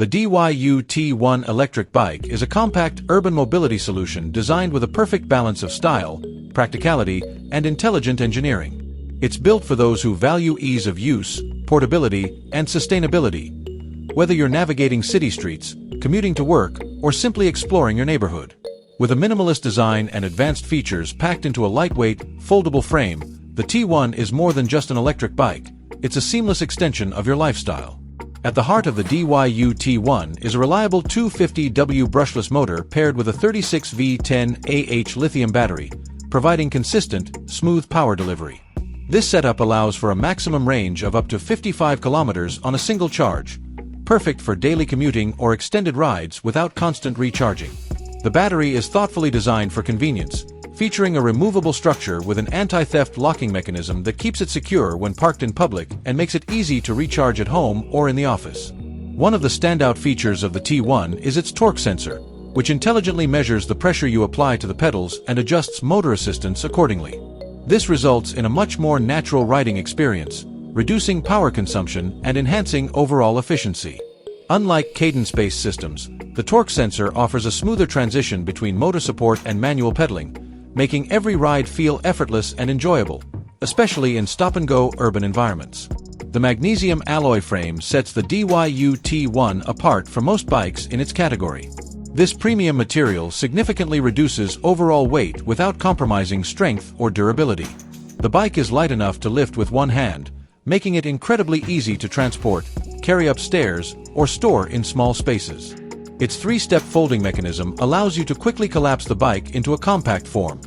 The DYU T1 electric bike is a compact urban mobility solution designed with a perfect balance of style, practicality, and intelligent engineering. It's built for those who value ease of use, portability, and sustainability. Whether you're navigating city streets, commuting to work, or simply exploring your neighborhood. With a minimalist design and advanced features packed into a lightweight, foldable frame, the T1 is more than just an electric bike. It's a seamless extension of your lifestyle. At the heart of the DYU T1 is a reliable 250W brushless motor paired with a 36V 10AH lithium battery, providing consistent, smooth power delivery. This setup allows for a maximum range of up to 55 kilometers on a single charge, perfect for daily commuting or extended rides without constant recharging. The battery is thoughtfully designed for convenience, featuring a removable structure with an anti-theft locking mechanism that keeps it secure when parked in public and makes it easy to recharge at home or in the office. One of the standout features of the T1 is its torque sensor, which intelligently measures the pressure you apply to the pedals and adjusts motor assistance accordingly. This results in a much more natural riding experience, reducing power consumption and enhancing overall efficiency. Unlike cadence-based systems, the torque sensor offers a smoother transition between motor support and manual pedaling, making every ride feel effortless and enjoyable, especially in stop-and-go urban environments. The magnesium alloy frame sets the DYU T1 apart from most bikes in its category. This premium material significantly reduces overall weight without compromising strength or durability. The bike is light enough to lift with one hand, making it incredibly easy to transport, carry upstairs, or store in small spaces. Its three-step folding mechanism allows you to quickly collapse the bike into a compact form,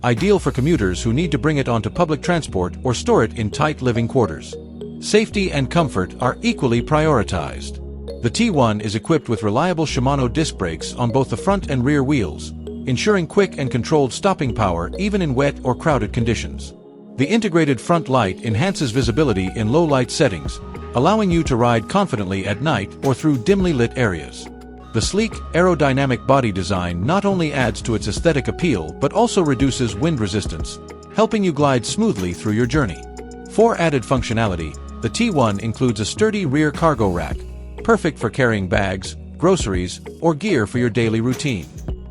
ideal for commuters who need to bring it onto public transport or store it in tight living quarters. Safety and comfort are equally prioritized. The T1 is equipped with reliable Shimano disc brakes on both the front and rear wheels, ensuring quick and controlled stopping power even in wet or crowded conditions. The integrated front light enhances visibility in low light settings, allowing you to ride confidently at night or through dimly lit areas. The sleek, aerodynamic body design not only adds to its aesthetic appeal but also reduces wind resistance, helping you glide smoothly through your journey. For added functionality, the T1 includes a sturdy rear cargo rack, perfect for carrying bags, groceries, or gear for your daily routine.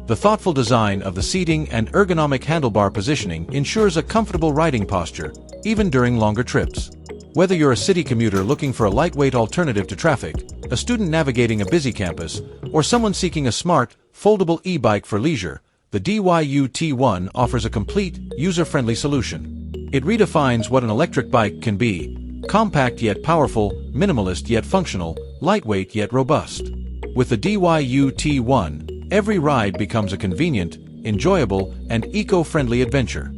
The thoughtful design of the seating and ergonomic handlebar positioning ensures a comfortable riding posture, even during longer trips. Whether you're a city commuter looking for a lightweight alternative to traffic, a student navigating a busy campus, or someone seeking a smart, foldable e-bike for leisure, the DYU T1 offers a complete, user-friendly solution. It redefines what an electric bike can be: compact yet powerful, minimalist yet functional, lightweight yet robust. With the DYU T1, every ride becomes a convenient, enjoyable, and eco-friendly adventure.